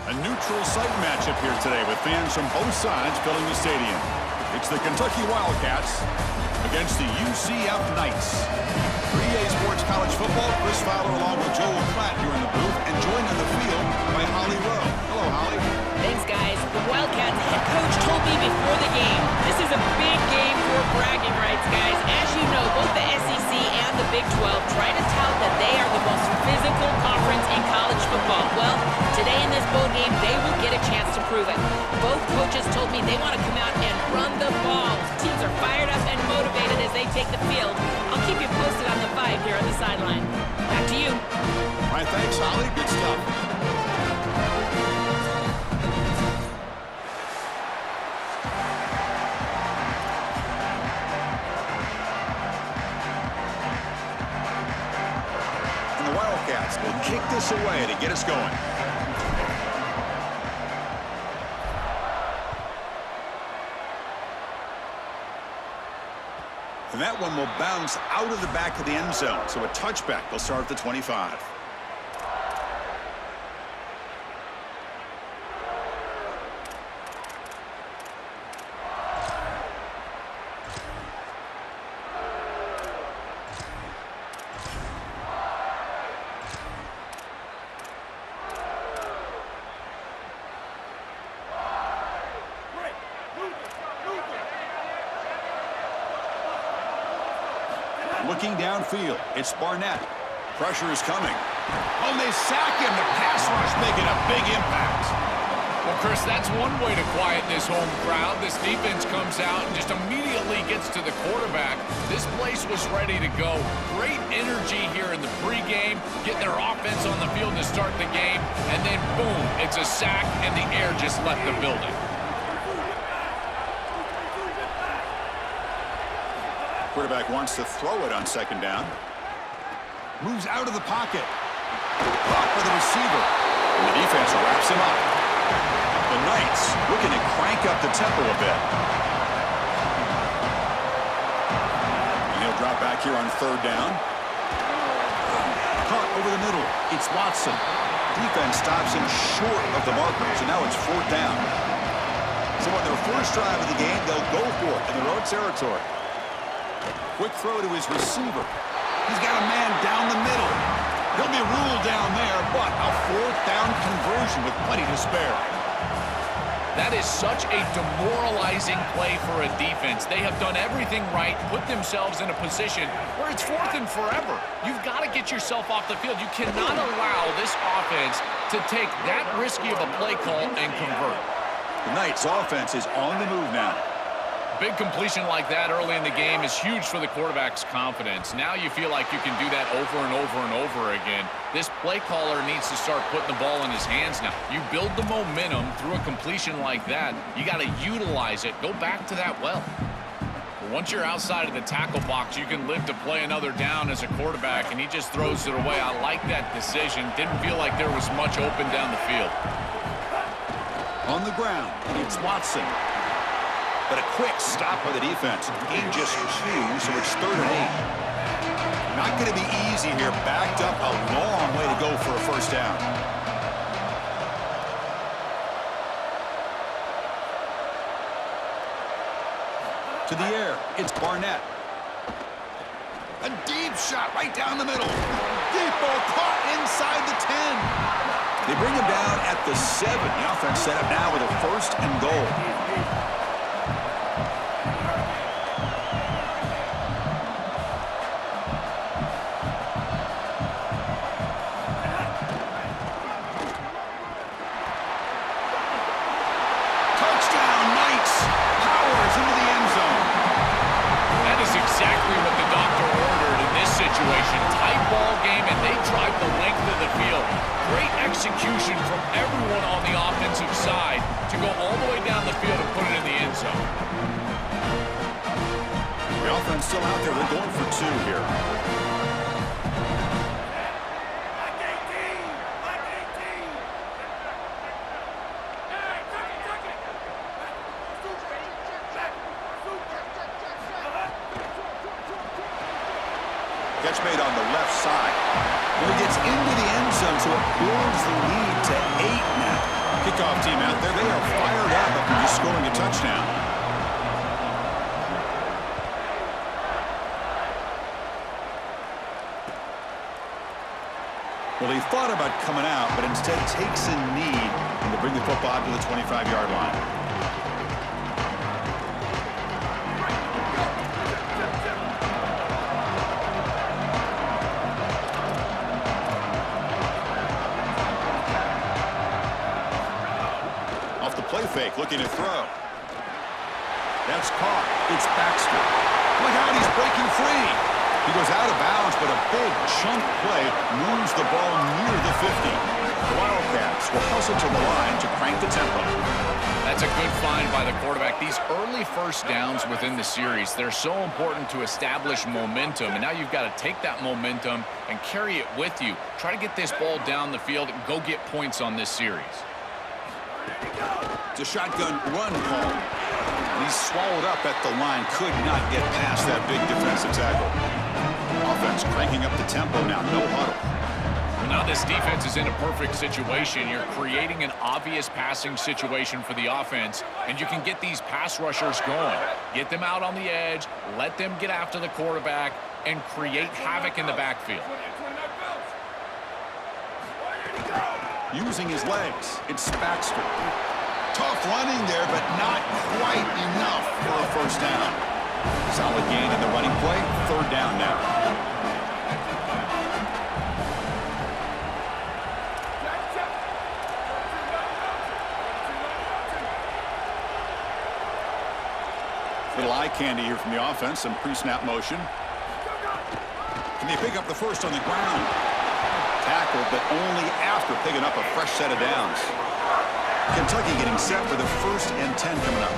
A neutral site matchup here today with fans from both sides filling the stadium. It's the Kentucky Wildcats against the UCF Knights. For EA Sports College Football, Chris Fowler along with Joel Klatt here in the booth and joined on the field by Holly Rowe. Hello, Holly. Thanks, guys. The Wildcats head coach told me before the game, this is a big game for bragging rights, guys. As you know, both the SEC and the Big 12 try to tout that they are the most physical conference in college football. Well, today in this bowl game, they will get a chance to prove it. Both coaches told me they want to come out and run the ball. Teams are fired up and motivated as they take the field. I'll keep you posted on the vibe here on the sideline. Back to you. All right, thanks, Holly. Good stuff. Wildcats will kick this away to get us going. And that one will bounce out of the back of the end zone. So a touchback will start at the 25. Looking downfield, it's Barnett. Pressure is coming. Oh, they sack him. The pass rush making a big impact. Well, Chris, that's one way to quiet this home crowd. This defense comes out and just immediately gets to the quarterback. This place was ready to go. Great energy here in the pregame, getting their offense on the field to start the game, and then boom, it's a sack and the air just left the building. Quarterback wants to throw it on second down. Moves out of the pocket. Caught by the receiver. And the defense wraps him up. The Knights looking to crank up the tempo a bit. And he'll drop back here on third down. Caught over the middle. It's Watson. Defense stops him short of the marker. So now it's fourth down. So on their first drive of the game, they'll go for it in their own territory. Quick throw to his receiver. He's got a man down the middle. He'll be ruled down there, but a fourth down conversion with plenty to spare. That is such a demoralizing play for a defense. They have done everything right, put themselves in a position where it's fourth and forever. You've got to get yourself off the field. You cannot allow this offense to take that risky of a play call and convert. The Knights' offense is on the move now. Big completion like that early in the game is huge for the quarterback's confidence. Now you feel like you can do that over and over and over again. This play caller needs to start putting the ball in his hands now. You build the momentum through a completion like that. You got to utilize it. Go back to that well. Once you're outside of the tackle box, you can live to play another down as a quarterback, and he just throws it away. I like that decision. Didn't feel like there was much open down the field. On the ground, it's Watson. But a quick stop by the defense. Gain just 2, so it's 3rd and 8. Not going to be easy here. Backed up a long way to go for a first down. To the air, it's Barnett. A deep shot right down the middle. Deep ball caught inside the 10. They bring him down at the 7. The offense set up now with a 1st and goal. Tight ball game, and they drive the length of the field. Great execution from everyone on the offensive side to go all the way down the field and put it in the end zone. The offense still out there. They're going for 2 here. Catch made on the left side. Well, he gets into the end zone, so it builds the lead to 8 now. kickoff team out there. They are fired up after just scoring a touchdown. Well, he thought about coming out, but instead takes a knee and to bring the football to the 25-yard line. Off the play fake, looking to throw. That's caught. It's Baxter. Look out, he's breaking free. He goes out of bounds, but a big chunk play moves the ball near the 50. The Wildcats will hustle to the line to crank the tempo. That's a good find by the quarterback. These early first downs within the series, they're so important to establish momentum. And now you've got to take that momentum and carry it with you. Try to get this ball down the field and go get points on this series. It's a shotgun run call. He's swallowed up at the line. Could not get past that big defensive tackle. Offense cranking up the tempo now. No huddle. Well, now this defense is in a perfect situation. You're creating an obvious passing situation for the offense, and you can get these pass rushers going. Get them out on the edge, let them get after the quarterback, and create havoc in the backfield. Using his legs, it's Baxter. Tough running there, but not quite enough for a first down. Solid gain in the running play. Third down now. Little eye candy here from the offense. Some pre-snap motion. Can they pick up the first on the ground? Tackled, but only after picking up a fresh set of downs. Kentucky getting set for the 1st and 10 coming up.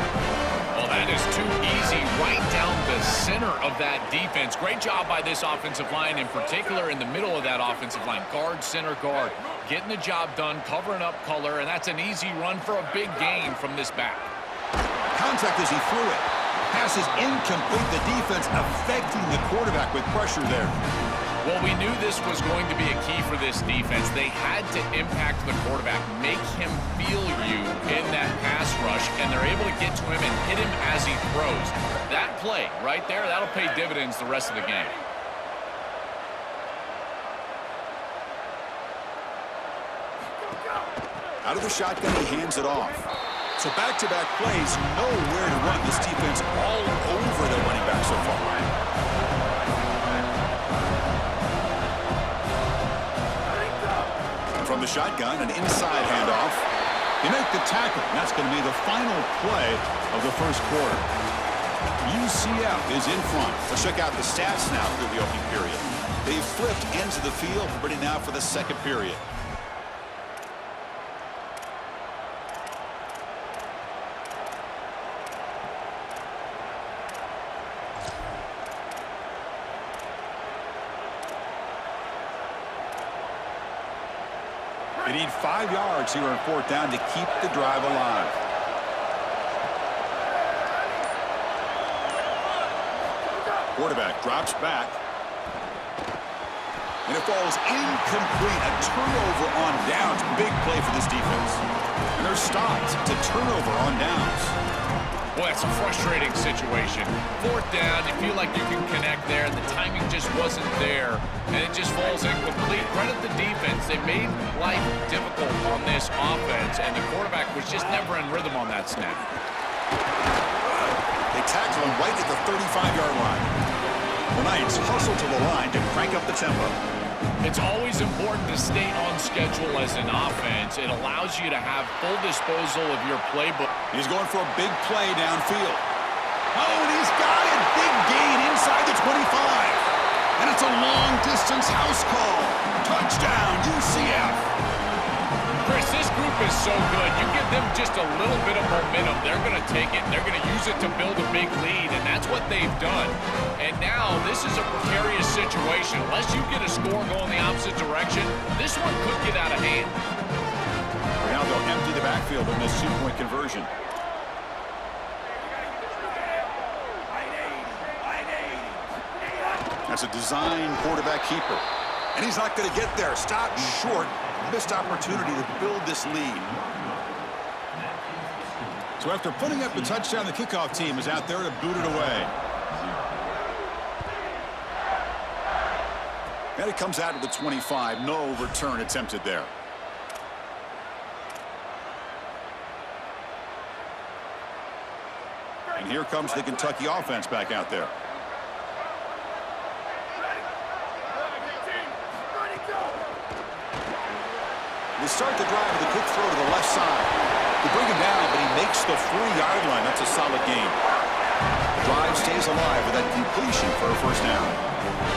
Well, that is too easy right down the center of that defense. Great job by this offensive line, in particular in the middle of that offensive line. Guard, center guard, getting the job done, covering up color, and that's an easy run for a big gain from this back. Contact as he threw it. Pass is incomplete. The defense affecting the quarterback with pressure there. Well, we knew this was going to be a key for this defense. They had to impact the quarterback, make him feel you in that pass rush, and they're able to get to him and hit him as he throws. That play right there, that'll pay dividends the rest of the game. Out of the shotgun, he hands it off. So back-to-back plays, nowhere to run. This defense all over the running back so far. From the shotgun, an inside handoff. They make the tackle, and that's going to be the final play of the first quarter. UCF is in front. Let's check out the stats now through the opening period. They've flipped ends of the field, ready now for the second period. They need 5 yards here on 4th down to keep the drive alive. Quarterback drops back. And it falls incomplete. A turnover on downs. Big play for this defense. And they're stopped to turnover on downs. Boy, it's a frustrating situation. 4th down, you feel like you can connect there, and the timing just wasn't there, and it just falls incomplete. Credit the defense. They made life difficult on this offense, and the quarterback was just never in rhythm on that snap. They tackle him right at the 35-yard line. The Knights hustle to the line to crank up the tempo. It's always important to stay on schedule as an offense. It allows you to have full disposal of your playbook. He's going for a big play downfield. Oh, and he's got it. Big gain inside the 25. And it's a long-distance house call. Touchdown, UCF. Chris, this group is so good. You give them just a little bit of momentum, they're going to take it, and they're going to use it to build a big lead, and that's what they've done. And now this is a precarious situation. Unless you get a score going the opposite direction, this one could get out of hand. Now they'll empty the backfield on this 2-point conversion. That's a design quarterback keeper. And he's not going to get there. Stopped short. Missed opportunity to build this lead. So after putting up the touchdown, the kickoff team is out there to boot it away. And it comes out to the 25. No return attempted there. And here comes the Kentucky offense back out there. They start the drive with a quick throw to the left side. They bring him down, but he makes the 40-yard line. That's a solid gain. The drive stays alive with that completion for a first down.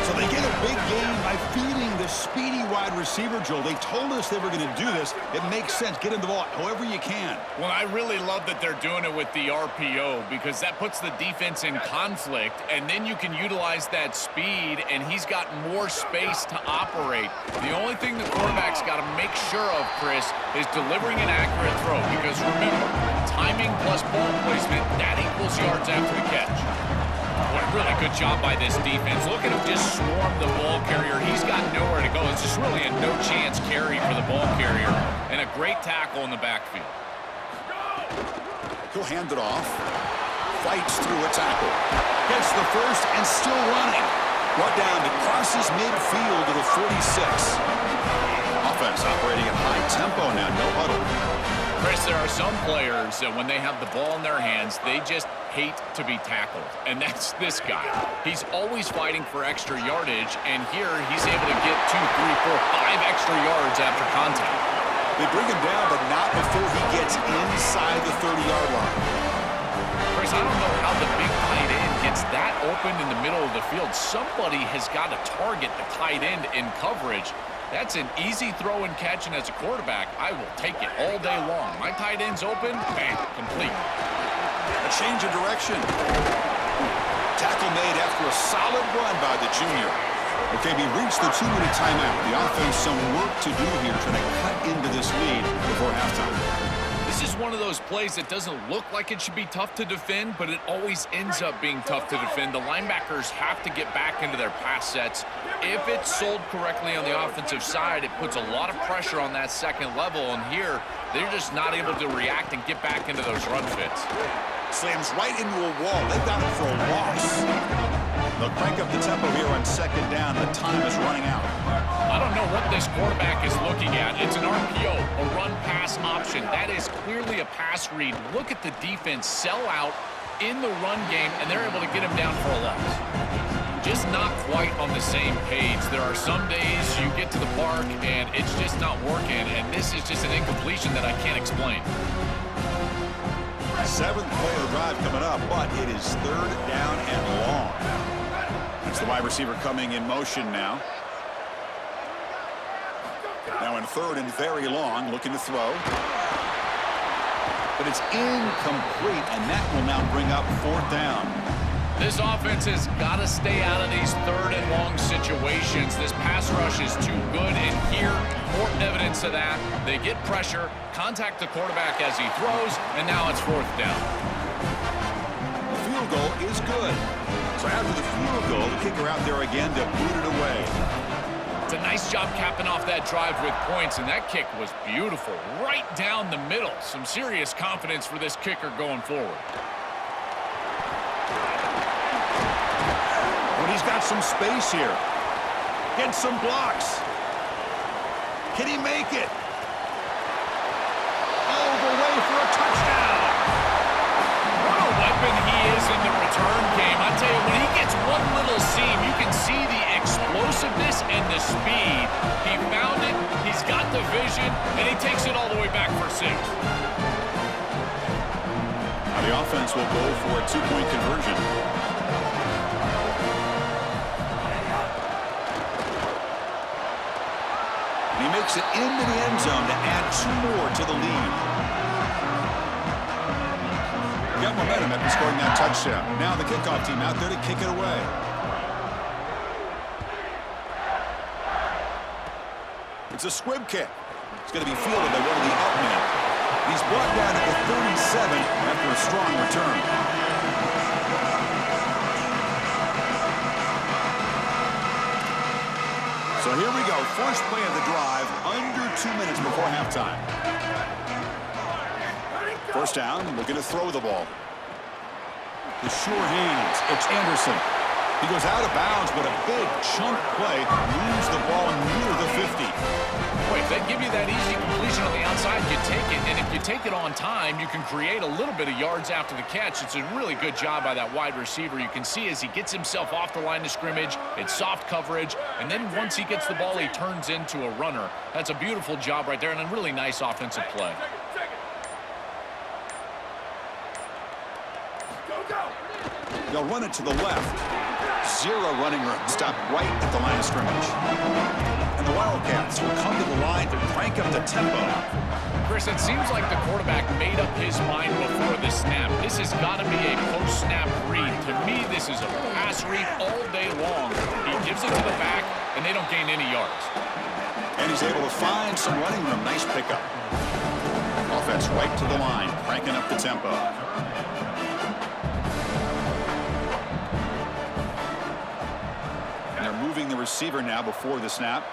So they get a big gain by feeding the speedy wide receiver, Joel. They told us they were going to do this. It makes sense. Get him the ball however you can. Well, I really love that they're doing it with the RPO because that puts the defense in conflict, and then you can utilize that speed, and he's got more space to operate. The only thing the quarterback's got to make sure of, Chris, is delivering an accurate throw because, remember, timing plus ball placement, that equals yards after the catch. What a really good job by this defense. Look at him just swarm the ball carrier. He's got nowhere to go. It's just really a no-chance carry for the ball carrier. And a great tackle in the backfield. He'll hand it off. Fights through a tackle. Gets the first and still running. Brought down to crosses midfield to the 46. Offense operating at high tempo now. No huddle. Chris, there are some players that when they have the ball in their hands, they just hate to be tackled. And that's this guy. He's always fighting for extra yardage, and here he's able to get 2, 3, 4, 5 extra yards after contact. They bring him down, but not before he gets inside the 30-yard line. Chris, I don't know how the big tight end gets that open in the middle of the field. Somebody has got to target the tight end in coverage. That's an easy throw and catch, and as a quarterback, I will take it all day long. My tight end's open, bang, complete. A change of direction. Tackle made after a solid run by the junior. Okay, we reached the 2-minute timeout. The offense some work to do here, trying to cut into this lead before halftime. This is one of those plays that doesn't look like it should be tough to defend, but it always ends up being tough to defend. The linebackers have to get back into their pass sets. If it's sold correctly on the offensive side, it puts a lot of pressure on that second level, and here they're just not able to react and get back into those run fits. Slams right into a wall. They got it for a loss. They'll crank up the tempo here on second down. The time is running out. I don't know what this quarterback is looking at. It's an RPO, a run-pass option. That is clearly a pass read. Look at the defense sell out in the run game, and they're able to get him down for a loss. Just not quite on the same page. There are some days you get to the park, and it's just not working, and this is just an incompletion that I can't explain. 7th play of the drive coming up, but it is 3rd down and long. That's the wide receiver coming in motion now. Now in 3rd and very long, looking to throw. But it's incomplete, and that will now bring up 4th down. This offense has got to stay out of these 3rd and long situations. This pass rush is too good, and here, more evidence of that. They get pressure, contact the quarterback as he throws, and now it's 4th down. The field goal is good. So after the field goal, the kicker out there again to boot it away. It's a nice job capping off that drive with points, and that kick was beautiful. Right down the middle. Some serious confidence for this kicker going forward. But he's got some space here. Gets some blocks. Can he make it? All the way for a touchdown. What a weapon he is in the return game. I tell you, when he gets one little seam, you can see the explosiveness and the speed. He found it, he's got the vision, and he takes it all the way back for 6. Now the offense will go for a 2-point conversion. He makes it into the end zone to add 2 more to the lead. Got momentum after scoring that touchdown. Now the kickoff team out there to kick it away. It's a squib kick. It's going to be fielded by one of the up men. He's brought down at the 37 after a strong return. So here we go. First play of the drive, under 2 minutes before halftime. First down, looking to throw the ball. The sure hands. It's Anderson. He goes out of bounds, but a big chunk play moves the ball near the 50. Boy, if they give you that easy completion on the outside, you take it. And if you take it on time, you can create a little bit of yards after the catch. It's a really good job by that wide receiver. You can see as he gets himself off the line of scrimmage, it's soft coverage. And then once he gets the ball, he turns into a runner. That's a beautiful job right there and a really nice offensive play. They'll run it to the left. Zero running room. Stop right at the line of scrimmage. And the Wildcats will come to the line to crank up the tempo. Chris, it seems like the quarterback made up his mind before the snap. This has got to be a post-snap read. To me, this is a pass read all day long. He gives it to the back, and they don't gain any yards. And he's able to find some running room. Nice pickup. Offense right to the line, cranking up the tempo. Moving the receiver now before the snap.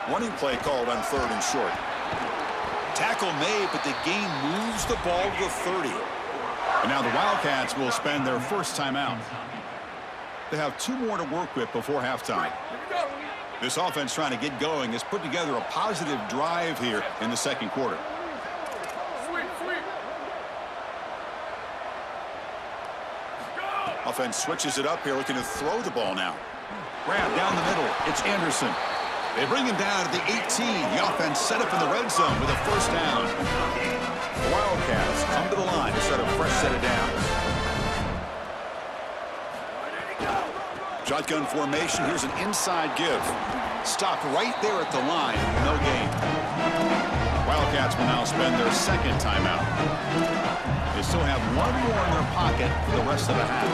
Running play called on 3rd and short. Tackle made, but the game moves the ball to the 30. And now the Wildcats will spend their first timeout. They have 2 more to work with before halftime. This offense trying to get going has put together a positive drive here in the second quarter. Offense switches it up here, looking to throw the ball now. Grab down the middle. It's Anderson. They bring him down to the 18. The offense set up in the red zone with a first down. The Wildcats come to the line to start a fresh set of downs. Shotgun formation. Here's an inside give. Stopped right there at the line. No gain. Wildcats will now spend their second timeout. They still have 1 more in their pocket for the rest of the half.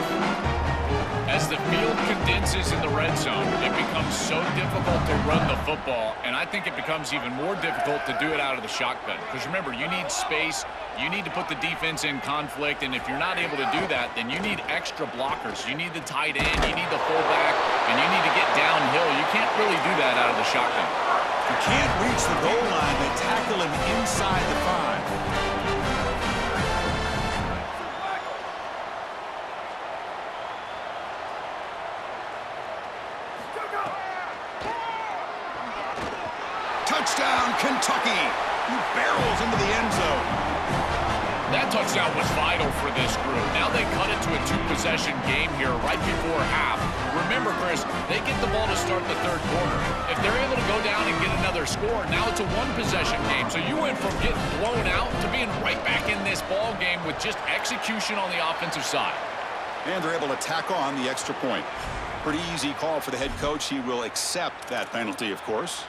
As the field condenses in the red zone, it becomes so difficult to run the football, and I think it becomes even more difficult to do it out of the shotgun. Because remember, you need space, you need to put the defense in conflict, and if you're not able to do that, then you need extra blockers. You need the tight end, you need the fullback, and you need to get downhill. You can't really do that out of the shotgun. You can't reach the goal line. They tackle him inside the 5. Touchdown, Kentucky! He barrels into the end zone. That touchdown was vital for this group. Now they cut it to a 2-possession game here right before half. Remember, Chris, they get the ball to start the 3rd quarter. If they're able to go down and get another score, now it's a 1-possession game. So you went from getting blown out to being right back in this ball game with just execution on the offensive side. And they're able to tack on the extra point. Pretty easy call for the head coach. He will accept that penalty, of course.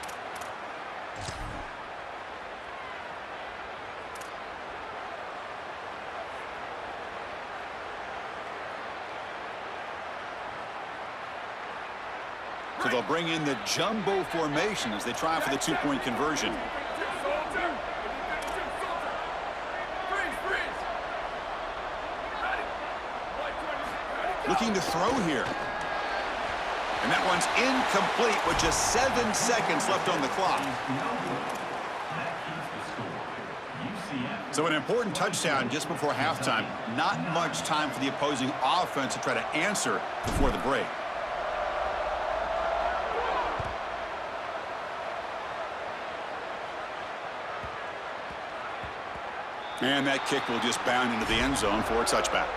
So they'll bring in the jumbo formation as they try for the 2-point conversion. Looking to throw here. And that one's incomplete with just 7 seconds left on the clock. So an important touchdown just before halftime. Not much time for the opposing offense to try to answer before the break. And that kick will just bound into the end zone for a touchback.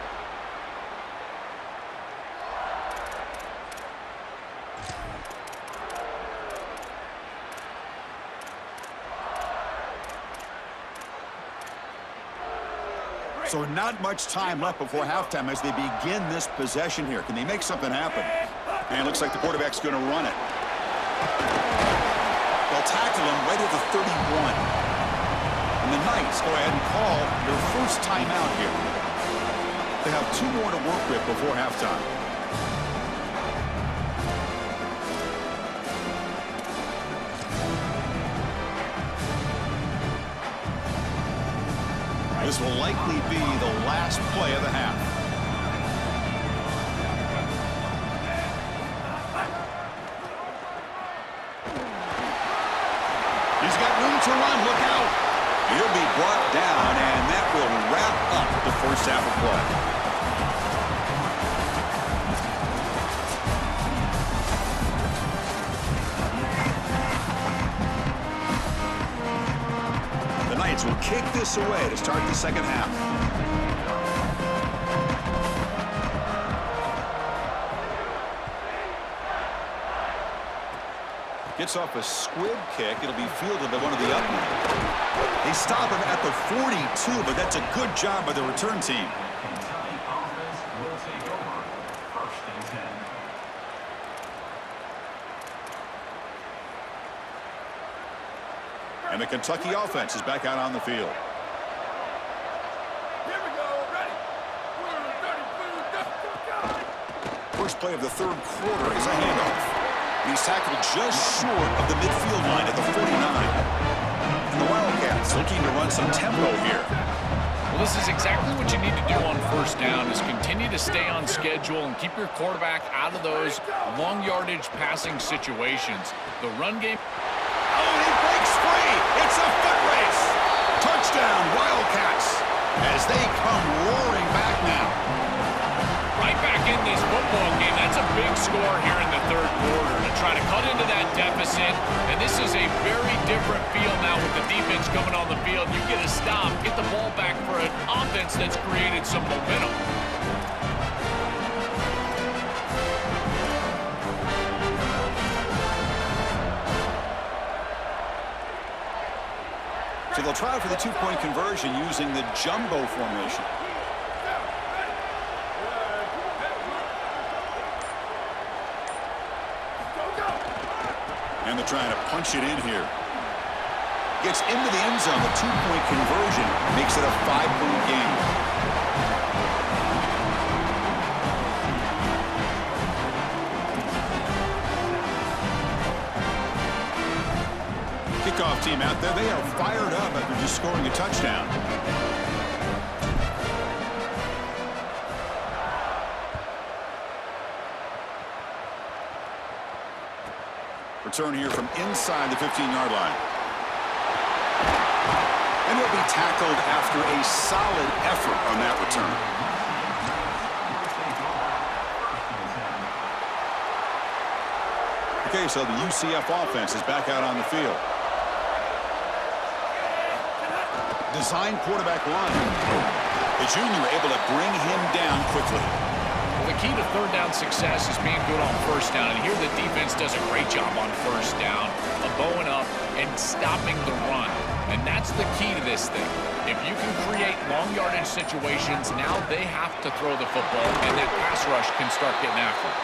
So not much time left before halftime as they begin this possession here. Can they make something happen? And it looks like the quarterback's going to run it. They'll tackle him right at the 31. And the Knights go ahead and call their first timeout here. They have 2 more to work with before halftime. This will likely be the last play of the half. He's got room to run. Look out. He'll be brought down, and that will wrap up the first half of play. The Knights will kick this away to start the second half. Gets off a squib kick. It'll be fielded by one of the up men. They stop him at the 42, but that's a good job by the return team. Kentucky offense will take over 1st and 10. And the Kentucky offense is back out on the field. Here we go, ready. 32, First play of the third quarter is a handoff. He's tackled just short of the midfield line at the 49. And the Wildcats looking to run some tempo here. Well, this is exactly what you need to do on first down is continue to stay on schedule and keep your quarterback out of those long yardage passing situations. The run game. Oh, he breaks free. It's a foot race. Touchdown, Wildcats, as they come roaring back now. Right back in this football game. That's a big score here in the third quarter to try to cut into that deficit. And this is a very different feel now with the defense coming on the field. You get a stop, get the ball back for an offense that's created some momentum. So they'll try for the two-point conversion using the jumbo formation. And they're trying to punch it in here. Gets into the end zone. The two-point conversion makes it a 5-point game. Kickoff team out there. They are fired up after just scoring a touchdown. Return here from inside the 15-yard line. And he'll be tackled after a solid effort on that return. Okay, so the UCF offense is back out on the field. Design quarterback run. The junior able to bring him down quickly. The key to third down success is being good on first down. And here the defense does a great job on first down of bowing up and stopping the run. And that's the key to this thing. If you can create long yardage situations, now they have to throw the football, and that pass rush can start getting after it.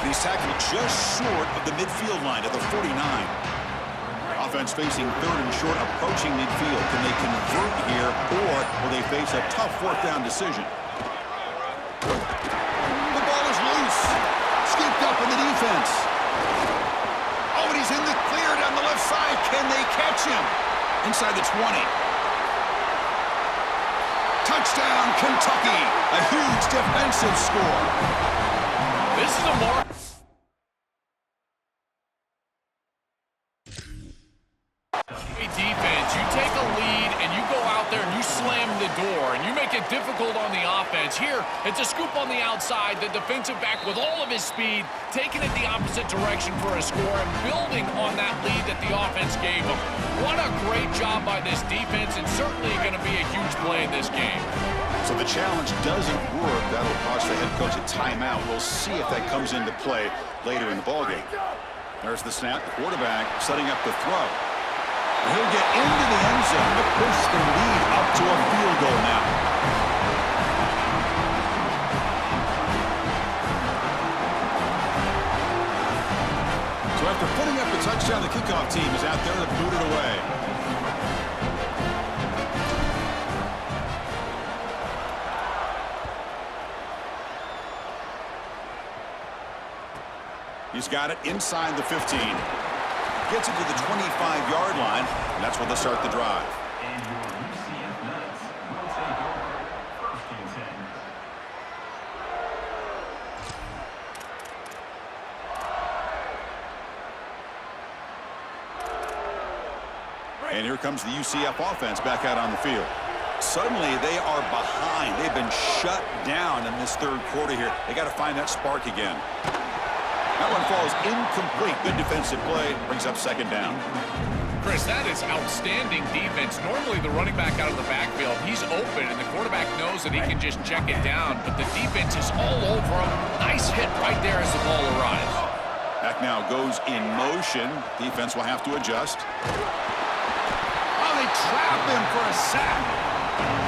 He's tackled just short of the midfield line at the 49. Offense facing third and short, approaching midfield. Can they convert here, or will they face a tough fourth down decision? The ball is loose. Scooped up in the defense. Oh, and he's in the clear down the left side. Can they catch him? Inside the 20. Touchdown, Kentucky. A huge defensive score. This is a more defense. You take a lead and you go out there and you slam the door and you make it difficult on the offense. Here, it's a scoop on the outside. The defensive back with all of his speed, taking it the opposite direction for a score and building on that lead that the offense gave him. What a great job by this defense, and certainly going to be a huge play in this game. So the challenge doesn't work. That'll cost the head coach a timeout. We'll see if that comes into play later in the ballgame. There's the snap. Quarterback setting up the throw. He'll get into the end zone to push the lead up to a field goal now. So after putting up the touchdown, the kickoff team is out there to boot it away. He's got it inside the 15. Gets it to the 25-yard line, and that's where they'll start the drive. And your UCF Knights will take over 1st and 10. And here comes the UCF offense back out on the field. Suddenly, they are behind. They've been shut down in this third quarter here. They got to find that spark again. That one falls incomplete. Good defensive play. Brings up second down. Chris, that is outstanding defense. Normally, the running back out of the backfield, he's open, and the quarterback knows that he can just check it down. But the defense is all over him. Nice hit right there as the ball arrives. Back now goes in motion. Defense will have to adjust. Oh, they trap him for a sack.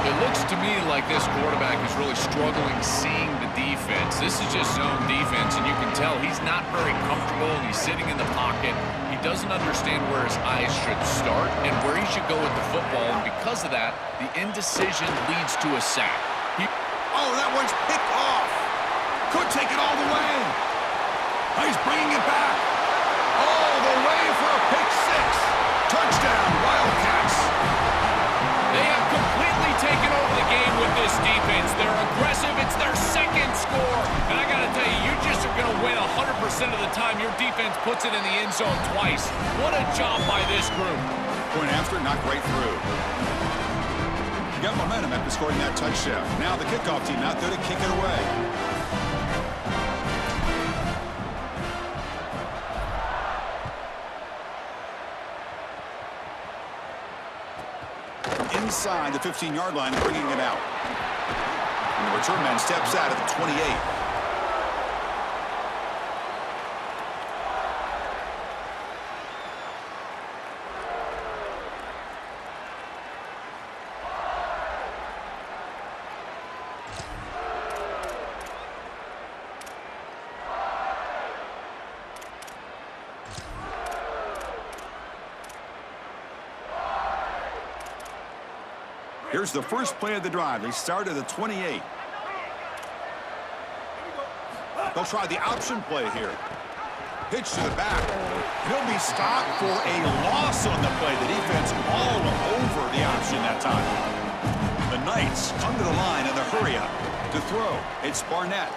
It looks to me like this quarterback is really struggling seeing the defense. This is just zone defense, and you can tell he's not very comfortable, and he's sitting in the pocket. He doesn't understand where his eyes should start and where he should go with the football, and because of that, the indecision leads to a sack. Oh, that one's picked off. Could take it all the way. He's bringing it back. All the way for a pick six. Touchdown, Wildcats. They have completely taken over the game with this defense. They're aggressive. It's their second score. And I got to tell you, you just are going to win 100% of the time your defense puts it in the end zone twice. What a job by this group. Point after, knocked right through. You got momentum after scoring that touchdown. Now the kickoff team out there to kick it away. Inside the 15-yard line, bringing it out. And the return man steps out at the 28. Here's the first play of the drive. They start at the 28. They'll try the option play here. Pitch to the back. He'll be stopped for a loss on the play. The defense all over the option that time. The Knights come to the line in the hurry up to throw. It's Barnett.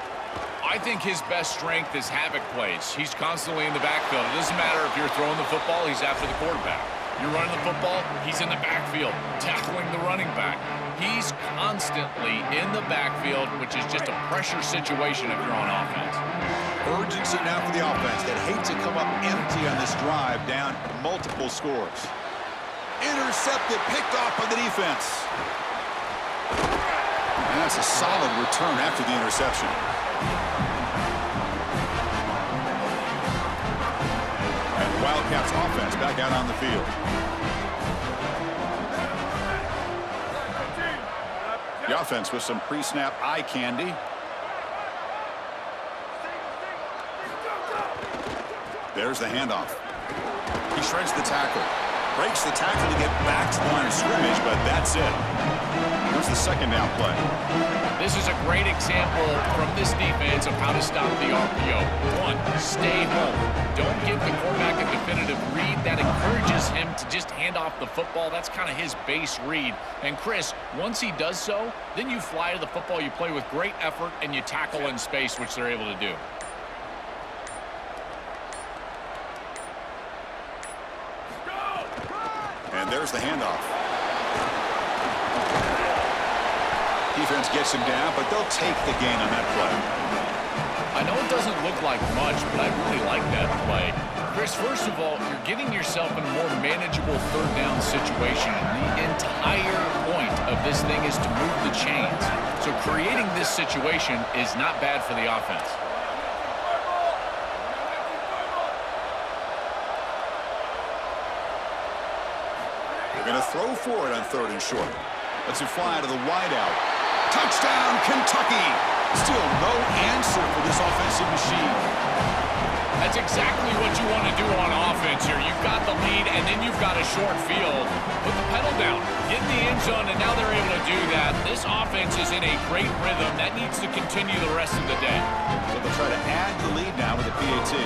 I think his best strength is havoc plays. He's constantly in the backfield. It doesn't matter if you're throwing the football, he's after the quarterback. You're running the football, he's in the backfield, tackling the running back. He's constantly in the backfield, which is just a pressure situation if you're on offense. Urgency now for the offense that hate to come up empty on this drive, down multiple scores. Intercepted, picked off by the defense. And that's a solid return after the interception. And the Wildcats offense back out on the field. The offense with some pre-snap eye candy. There's the handoff. He shreds the tackle. Breaks the tackle to get back to the line of scrimmage, but that's it. Here's the second down play. This is a great example from this defense of how to stop the RPO. One, stay home. Don't give the quarterback a definitive read. That encourages him to just hand off the football. That's kind of his base read. And Chris, once he does so, then you fly to the football, you play with great effort, and you tackle in space, which they're able to do. And there's the handoff. Defense gets him down, but they'll take the gain on that play. I know it doesn't look like much, but I really like that play. Chris, first of all, you're getting yourself in a more manageable third down situation. The entire point of this thing is to move the chains. So creating this situation is not bad for the offense. They're going to throw for it on third and short. Lets it fly to the wideout. Touchdown, Kentucky! Still no answer for this offensive machine. That's exactly what you want to do on offense here. You've got the lead, and then you've got a short field. Put the pedal down. Get in the end zone, and now they're able to do that. This offense is in a great rhythm. That needs to continue the rest of the day. So they'll try to add the lead now with the PAT.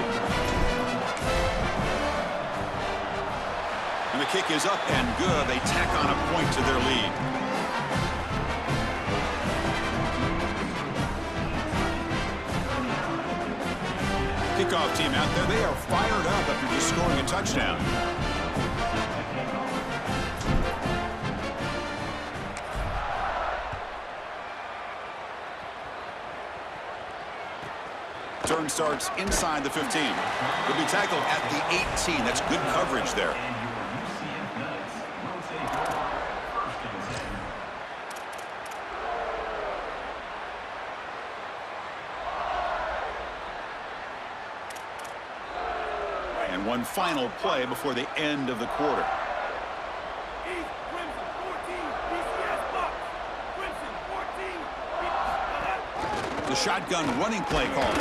And the kick is up and good. They tack on a point to their lead. Kickoff team out there, they are fired up after just scoring a touchdown. Return starts inside the 15. He'll be tackled at the 18. That's good coverage there. And your UCF Knights will take over. First and 10. And one final play before the end of the quarter. East Crimson 14, BCS Bucks. Crimson 14. The shotgun running play call.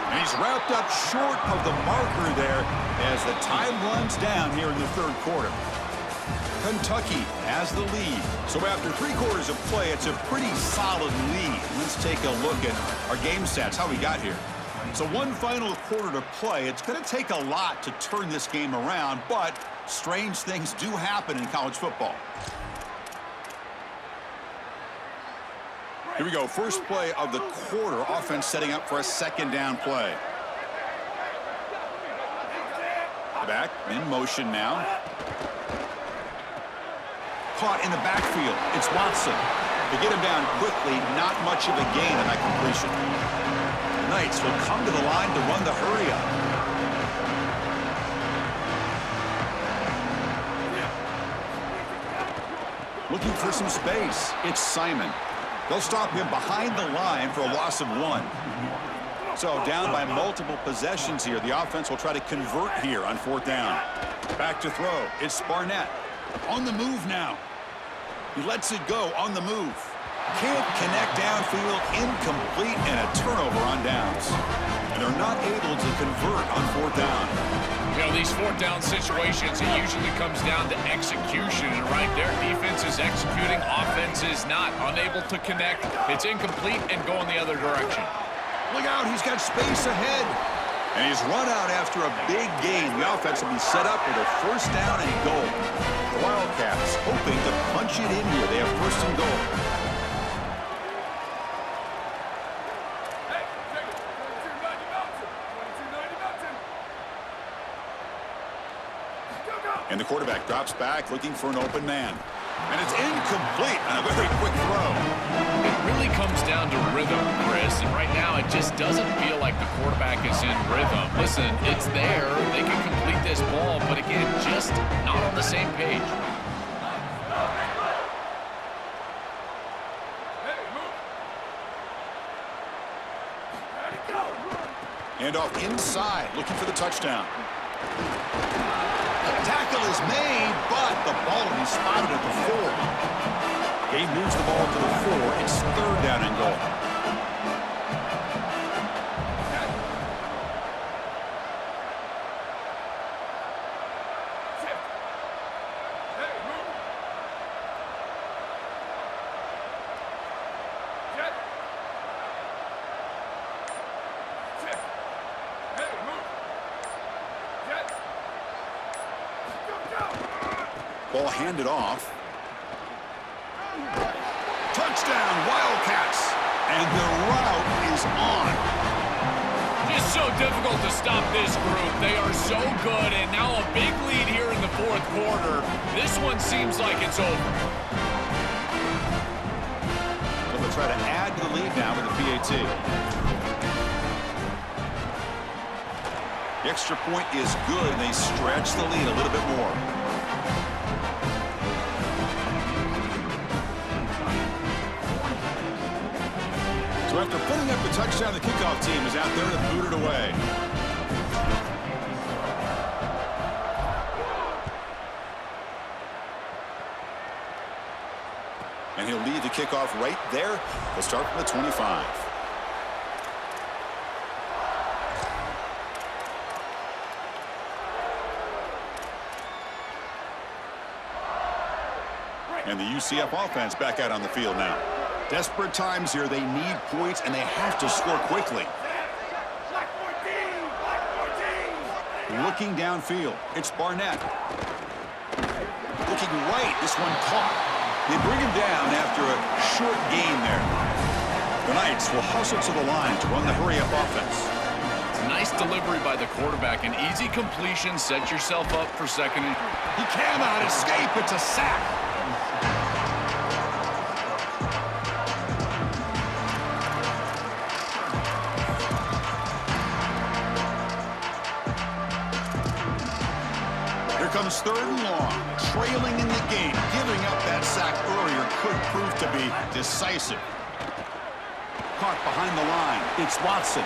And he's wrapped up short of the marker there as the time runs down here in the third quarter. Kentucky has the lead. So after 3 quarters of play, it's a pretty solid lead. Let's take a look at our game stats, how we got here. So one final quarter to play. It's going to take a lot to turn this game around, but strange things do happen in college football. Here we go. First play of the quarter. Offense setting up for a second down play. Back in motion now. Caught in the backfield. It's Watson. To get him down quickly, not much of a gain on that completion. The Knights will come to the line to run the hurry up. Looking for some space. It's Simon. They'll stop him behind the line for a loss of 1. So down by multiple possessions here. The offense will try to convert here on 4th down. Back to throw. It's Barnett. On the move now. He lets it go on the move. Can't connect downfield. Incomplete and a turnover on downs. And they're not able to convert on 4th down. You know, these 4th down situations, it usually comes down to execution. And right there, defense is executing, offense is not. Unable to connect. It's incomplete and going the other direction. Look out, he's got space ahead. And he's run out after a big gain. The offense will be set up with a 1st down and goal. The Wildcats hoping to punch it in here. They have 1st and goal. Hey, take it. 2290 Mountain. 2290 Mountain. Go, go. And the quarterback drops back looking for an open man. And it's incomplete on a very quick throw. It really comes down to rhythm, Chris, and right now it just doesn't feel like the quarterback is in rhythm. Listen, it's there. They can complete this ball, but again, just not on the same page. Hey, move. Ready, go. And off inside, looking for the touchdown. Tackle is made, but the ball will be spotted at the 4. Gabe moves the ball to the 4. It's 3rd down and goal. Shift. Hey, move. Jet. Shift. Hey, move. Jet. Go, go. Ball handed off. Touchdown, Wildcats. And the route is on. Just so difficult to stop this group. They are so good, and now a big lead here in the 4th quarter. This one seems like it's over. So they'll try to add to the lead now with a PAT. The extra point is good, and they stretch the lead a little bit more. So after putting up the touchdown, the kickoff team is out there to boot it away. And he'll lead the kickoff right there. They'll start from the 25. And the UCF offense back out on the field now. Desperate times here. They need points, and they have to score quickly. Black 14. Black 14. Looking downfield. It's Barnett. Looking right. This one caught. They bring him down after a short gain there. The Knights will hustle to the line to run the hurry-up offense. Nice delivery by the quarterback. An easy completion. Set yourself up for second. He cannot escape. It's a sack. is 3rd and long, trailing in the game. Giving up that sack earlier could prove to be decisive. Caught behind the line. It's Watson.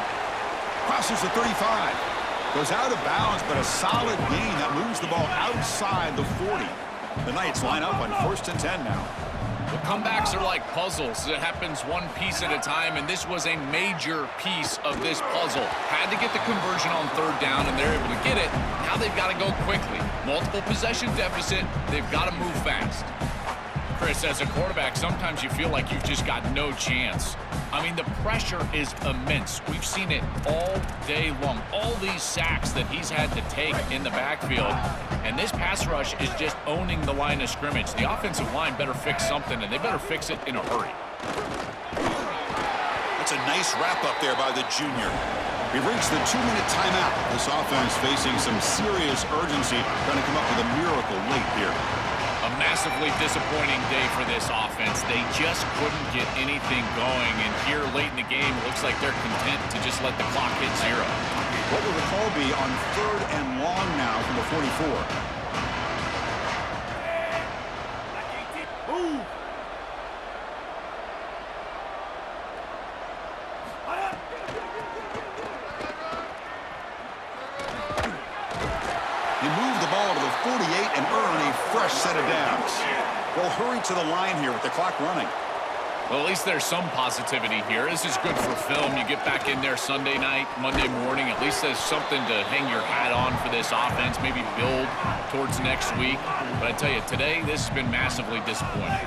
Crosses the 35. Goes out of bounds, but a solid gain that moves the ball outside the 40. The Knights line up on 1st and 10 now. The comebacks are like puzzles. It happens one piece at a time, and this was a major piece of this puzzle. Had to get the conversion on 3rd down, and they're able to get it. Now they've got to go quickly. Multiple possession deficit. They've got to move fast. Chris, as a quarterback, sometimes you feel like you've just got no chance. I mean, the pressure is immense. We've seen it all day long. All these sacks that he's had to take in the backfield. And this pass rush is just owning the line of scrimmage. The offensive line better fix something, and they better fix it in a hurry. That's a nice wrap-up there by the junior. We've reached the 2-minute timeout. This offense facing some serious urgency, trying to come up with a miracle late here. A massively disappointing day for this offense. They just couldn't get anything going, and here late in the game, it looks like they're content to just let the clock hit 0. What will the call be on 3rd and long now from the 44? Move. You move the ball to the 48 and earn a fresh set of downs. We'll hurry to the line here with the clock running. Well, at least there's some positivity here. This is good for film. You get back in there Sunday night, Monday morning. At least there's something to hang your hat on for this offense, maybe build towards next week. But I tell you, today, this has been massively disappointing.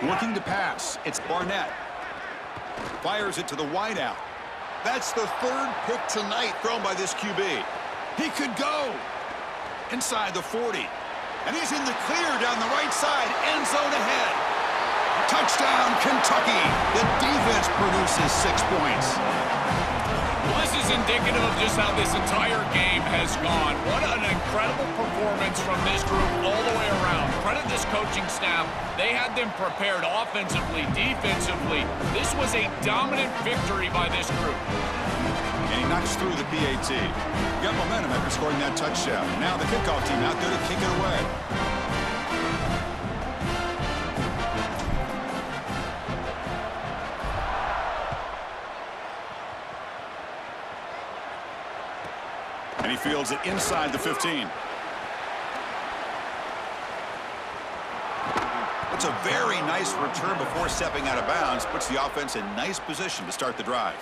Looking to pass. It's Barnett. Fires it to the wideout. That's the 3rd pick tonight thrown by this QB. He could go inside the 40. And he's in the clear down the right side. End zone ahead. Touchdown, Kentucky. The defense produces 6 points. Well, this is indicative of just how this entire game has gone. What an incredible performance from this group all the way around. Credit this coaching staff. They had them prepared offensively, defensively. This was a dominant victory by this group. And he knocks through the PAT. Got momentum after scoring that touchdown. Now the kickoff team out there to kick it away. And he fields it inside the 15. It's a very nice return before stepping out of bounds. Puts the offense in nice position to start the drive.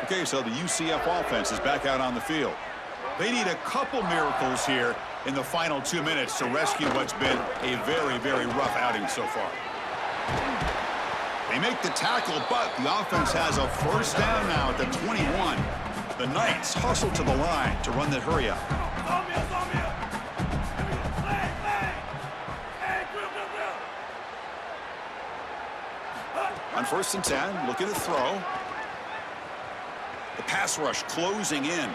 Okay, so the UCF offense is back out on the field. They need a couple miracles here in the final 2 minutes to rescue what's been a very, very rough outing so far. They make the tackle, but the offense has a 1st down now at the 21. The Knights hustle to the line to run the hurry up. On 1st and 10, looking to throw. The pass rush closing in.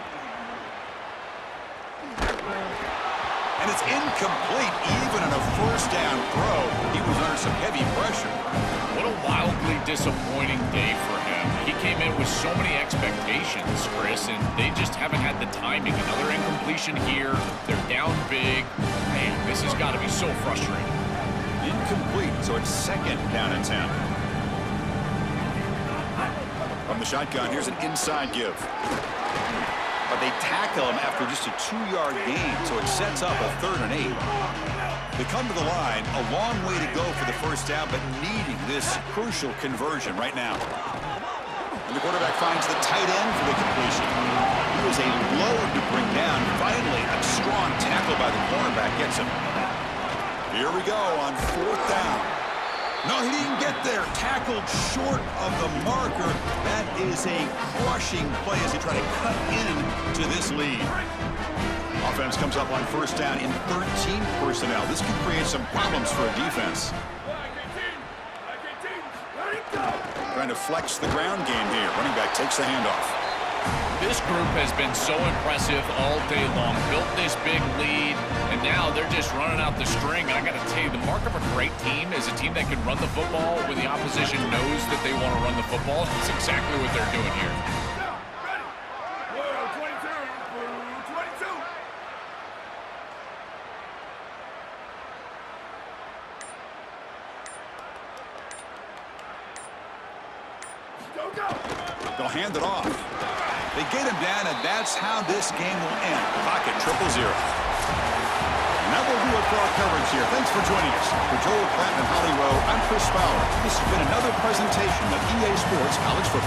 And it's incomplete. Even on a 1st down throw, he was under some heavy pressure. What a wildly disappointing day for him. He came in with so many expectations, Chris, and they just haven't had the timing. Another incompletion here. They're down big. Man, this has got to be so frustrating. Incomplete, so it's 2nd down and 10. From the shotgun, here's an inside give. But they tackle him after just a 2-yard gain, so it sets up a 3rd and 8. They come to the line, a long way to go for the 1st down, but needing this crucial conversion right now. And the quarterback finds the tight end for the completion. He was a load to bring down. Finally, a strong tackle by the cornerback gets him. Here we go on 4th down. No, he didn't get there. Tackled short of the marker. That is a crushing play as they try to cut into this lead. Offense comes up on 1st down in 13 personnel. This could create some problems for a defense. Trying to flex the ground game here. Running back takes the handoff. This group has been so impressive all day long. Built this big lead, and now they're just running out the string. And I got to tell you, the mark of a great team is a team that can run the football when the opposition knows that they want to run the football. That's exactly what they're doing here. Down. Ready. Blue 22. Blue 22. Go, go. They'll hand it off. They get him down, and that's how this game will end. Pocket 0-0. And that will do it for our coverage here. Thanks for joining us. For Joel Platt and Holly Rowe, I'm Chris Fowler. This has been another presentation of EA Sports College Football.